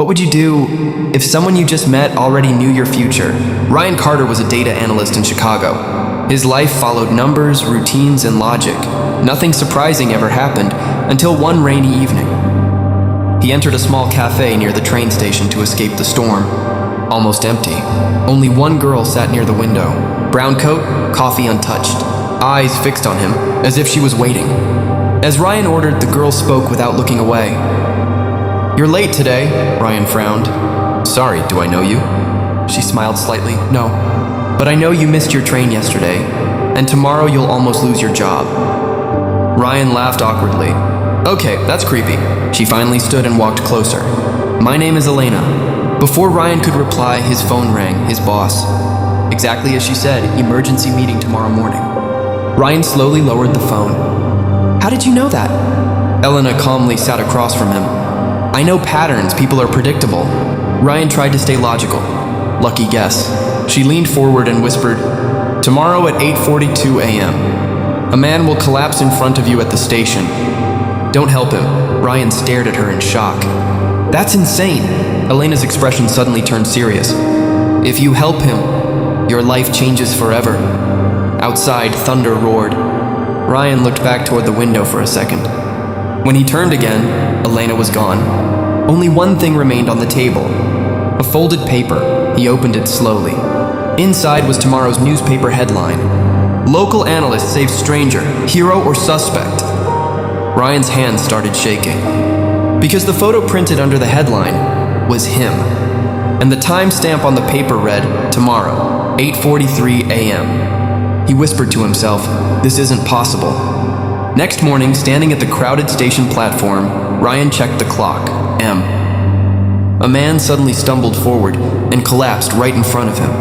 would you do if someone you just met already knew your future? Ryan Carter was a data analyst in Chicago. His life followed numbers, routines, and logic. Nothing surprising ever happened until one rainy evening. He entered a small cafe near the train station to escape the storm. Almost empty. Only one girl sat near the window. Brown coat, coffee untouched. Eyes fixed on him, as if she was waiting. As Ryan ordered, the girl spoke without looking away. "You're late today," Ryan frowned. "Sorry, do I know you?" She smiled slightly. "No, but I know you missed your train yesterday, and tomorrow you'll almost lose your job." Ryan laughed awkwardly. "Okay, that's creepy." She finally stood and walked closer. "My name is Elena." Before Ryan could reply, his phone rang, his boss. Exactly as she said, emergency meeting tomorrow morning. Ryan slowly lowered the phone. "How did you know that?" Elena calmly sat across from him. "I know patterns, people are predictable." Ryan tried to stay logical. "Lucky guess." She leaned forward and whispered, "Tomorrow at 8:42 a.m. A man will collapse in front of you at the station. Don't help him." Ryan stared at her in shock. "That's insane." Elena's expression suddenly turned serious. "If you help him, your life changes forever." Outside, thunder roared. Ryan looked back toward the window for a second. When he turned again, Elena was gone. Only one thing remained on the table. A folded paper. He opened it slowly. Inside was tomorrow's newspaper headline. "Local analyst saves stranger, hero or suspect." Ryan's hands started shaking. Because the photo printed under the headline was him. And the timestamp on the paper read, "Tomorrow, 8:43 a.m. He whispered to himself, "This isn't possible." Next morning, standing at the crowded station platform, Ryan checked the clock. M. A man suddenly stumbled forward and collapsed right in front of him.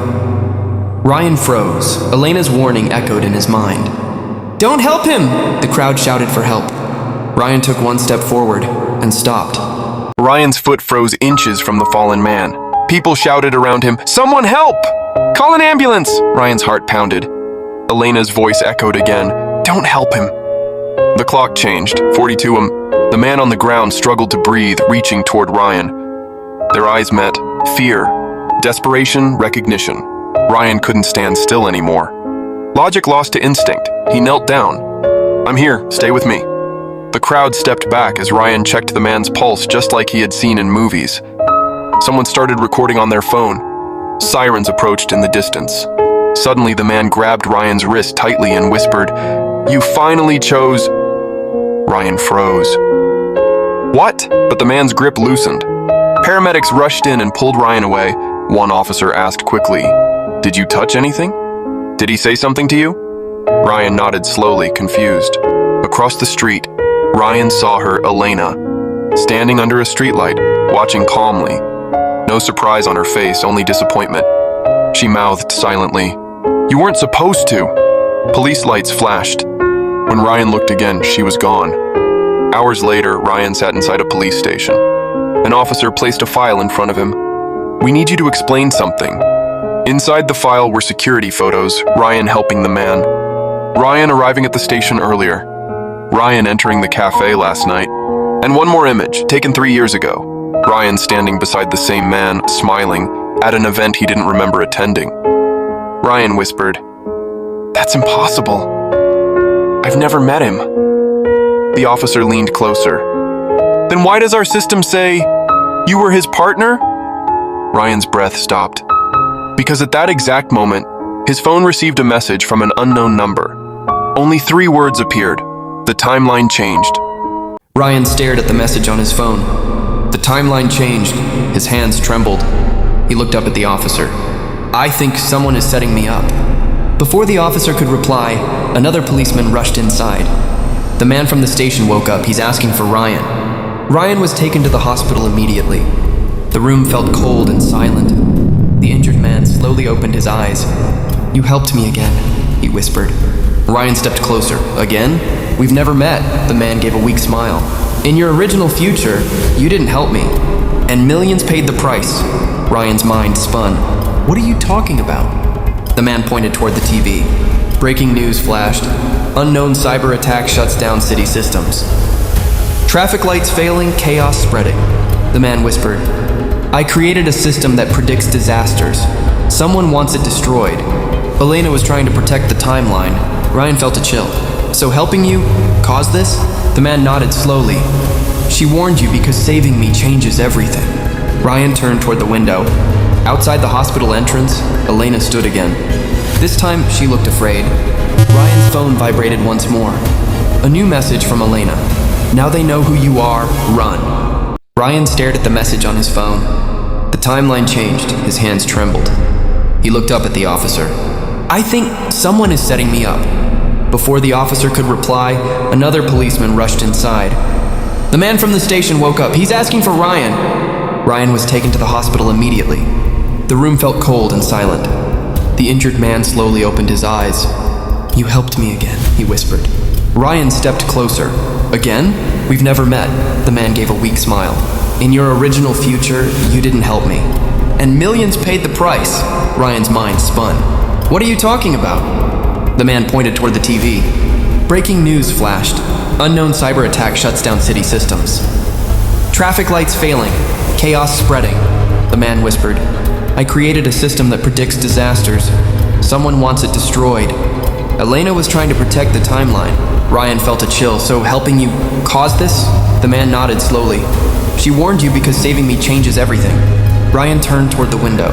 Ryan froze. Elena's warning echoed in his mind. "Don't help him!" The crowd shouted for help. Ryan took one step forward and stopped. Ryan's foot froze inches from the fallen man. People shouted around him, "Someone help! Call an ambulance!" Ryan's heart pounded. Elena's voice echoed again, "Don't help him." The clock changed, 42 The man on the ground struggled to breathe, reaching toward Ryan. Their eyes met. Fear, desperation, recognition. Ryan couldn't stand still anymore. Logic lost to instinct. He knelt down. "I'm here, stay with me." The crowd stepped back as Ryan checked the man's pulse just like he had seen in movies. Someone started recording on their phone. Sirens approached in the distance. Suddenly, the man grabbed Ryan's wrist tightly and whispered, "You finally chose..." Ryan froze. "What?" But the man's grip loosened. Paramedics rushed in and pulled Ryan away. One officer asked quickly, "Did you touch anything? Did he say something to you?" Ryan nodded slowly, confused. Across the street, Ryan saw her, Elena, standing under a streetlight, watching calmly. No surprise on her face, only disappointment. She mouthed silently, "You weren't supposed to." Police lights flashed. When Ryan looked again, she was gone. Hours later, Ryan sat inside a police station. An officer placed a file in front of him. "We need you to explain something." Inside the file were security photos, Ryan helping the man. Ryan arriving at the station earlier. Ryan entering the cafe last night. And one more image, taken 3 years ago. Ryan standing beside the same man, smiling, at an event he didn't remember attending. Ryan whispered, "That's impossible. I've never met him." The officer leaned closer. "Then why does our system say you were his partner?" Ryan's breath stopped. Because at that exact moment, his phone received a message from an unknown number. Only 3 words appeared. The timeline changed. Ryan stared at the message on his phone. The timeline changed. His hands trembled. He looked up at the officer. "I think someone is setting me up." Before the officer could reply, another policeman rushed inside. The man from the station woke up. He's asking for Ryan. Ryan was taken to the hospital immediately. The room felt cold and silent. The injured man slowly opened his eyes. "You helped me again," he whispered. Ryan stepped closer. "Again? We've never met." The man gave a weak smile. "In your original future, you didn't help me. And millions paid the price." Ryan's mind spun. "What are you talking about?" The man pointed toward the TV. Breaking news flashed. Unknown cyber attack shuts down city systems. Traffic lights failing, chaos spreading. The man whispered, I created a system that predicts disasters. Someone wants it destroyed. Elena was trying to protect the timeline. Ryan felt a chill. So helping you caused this? The man nodded slowly. She warned you because saving me changes everything. Ryan turned toward the window. Outside the hospital entrance, Elena stood again. This time, she looked afraid. Ryan's phone vibrated once more. A new message from Elena. Now they know who you are, run. Ryan stared at the message on his phone. The timeline changed, his hands trembled. He looked up at the officer. I think someone is setting me up. Before the officer could reply, another policeman rushed inside. The man from the station woke up. He's asking for Ryan. Ryan was taken to the hospital immediately. The room felt cold and silent. The injured man slowly opened his eyes. You helped me again, he whispered. Ryan stepped closer. Again? We've never met. The man gave a weak smile. In your original future, you didn't help me. And millions paid the price. Ryan's mind spun. What are you talking about? The man pointed toward the TV. Breaking news flashed. Unknown cyber attack shuts down city systems. Traffic lights failing. Chaos spreading. The man whispered. I created a system that predicts disasters. Someone wants it destroyed. Elena was trying to protect the timeline. Ryan felt a chill. So helping you caused this? The man nodded slowly. She warned you because saving me changes everything. Ryan turned toward the window.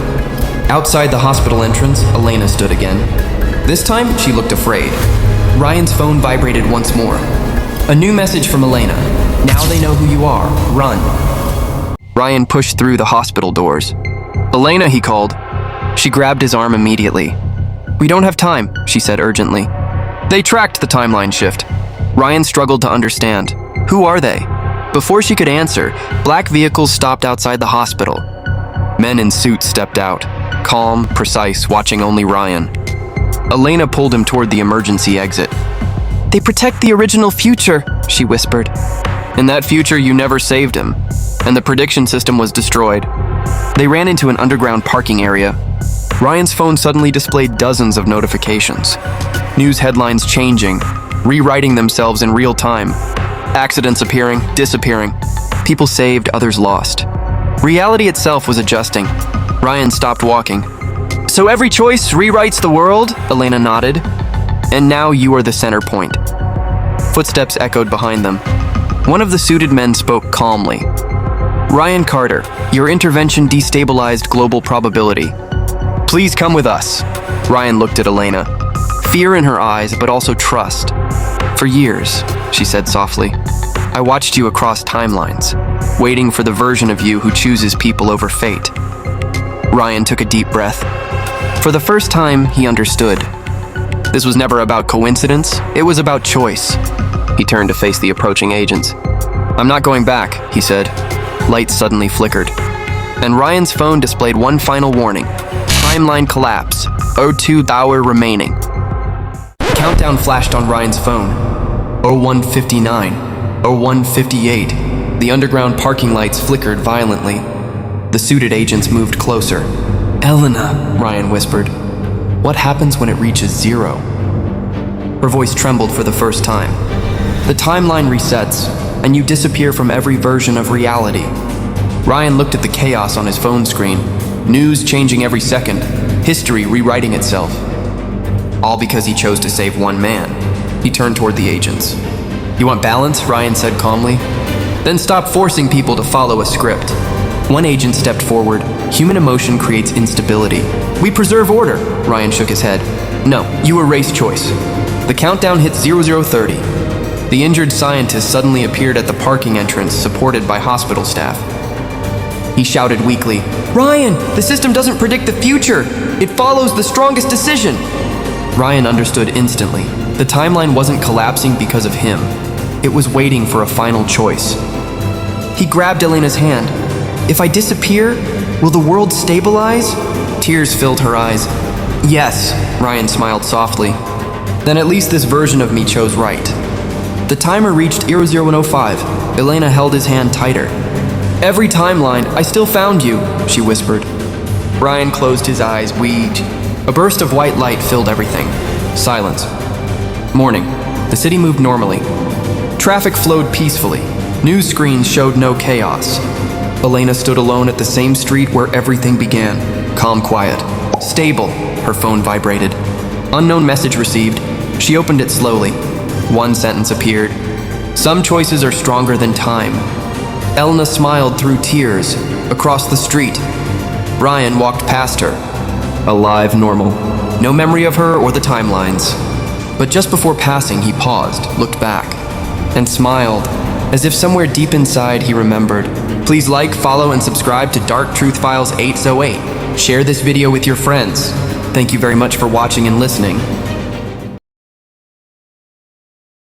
Outside the hospital entrance, Elena stood again. This time, she looked afraid. Ryan's phone vibrated once more. A new message from Elena. Now they know who you are. Run. Ryan pushed through the hospital doors. Elena, he called. She grabbed his arm immediately. We don't have time, she said urgently. They tracked the timeline shift. Ryan struggled to understand. Who are they? Before she could answer, black vehicles stopped outside the hospital. Men in suits stepped out, calm, precise, watching only Ryan. Elena pulled him toward the emergency exit. They protect the original future, she whispered. In that future, you never saved him, and the prediction system was destroyed. They ran into an underground parking area. Ryan's phone suddenly displayed dozens of notifications. News headlines changing, rewriting themselves in real time. Accidents appearing, disappearing. People saved, others lost. Reality itself was adjusting. Ryan stopped walking. So every choice rewrites the world? Elena nodded. And now you are the center point. Footsteps echoed behind them. One of the suited men spoke calmly. Ryan Carter, your intervention destabilized global probability. Please come with us. Ryan looked at Elena. Fear in her eyes, but also trust. For years, she said softly, I watched you across timelines, waiting for the version of you who chooses people over fate. Ryan took a deep breath. For the first time, he understood. This was never about coincidence, it was about choice. He turned to face the approaching agents. I'm not going back, he said. Lights suddenly flickered. And Ryan's phone displayed one final warning. Timeline collapse. 02 hour remaining. Countdown flashed on Ryan's phone. 01:59. 01:58. The underground parking lights flickered violently. The suited agents moved closer. Elena, Ryan whispered. What happens when it reaches 0? Her voice trembled for the first time. The timeline resets, and you disappear from every version of reality. Ryan looked at the chaos on his phone screen. News changing every second. History rewriting itself. All because he chose to save one man. He turned toward the agents. You want balance? Ryan said calmly. Then stop forcing people to follow a script. One agent stepped forward. Human emotion creates instability. We preserve order. Ryan shook his head. No, you erase choice. The countdown hit 0030. The injured scientist suddenly appeared at the parking entrance, supported by hospital staff. He shouted weakly, Ryan, the system doesn't predict the future. It follows the strongest decision. Ryan understood instantly. The timeline wasn't collapsing because of him. It was waiting for a final choice. He grabbed Elena's hand. If I disappear, will the world stabilize? Tears filled her eyes. Yes, Ryan smiled softly. Then at least this version of me chose right. The timer reached 01:05. Elena held his hand tighter. Every timeline, I still found you, she whispered. Ryan closed his eyes, weak. A burst of white light filled everything. Silence. Morning. The city moved normally. Traffic flowed peacefully. News screens showed no chaos. Elena stood alone at the same street where everything began. Calm, quiet. Stable. Her phone vibrated. Unknown message received. She opened it slowly. One sentence appeared. Some choices are stronger than time. Elena smiled through tears. Across the street, Ryan walked past her. Alive, normal. No memory of her or the timelines. But just before passing, he paused, looked back, and smiled, as if somewhere deep inside he remembered. Please like, follow, and subscribe to Dark Truth Files 808. Share this video with your friends. Thank you very much for watching and listening.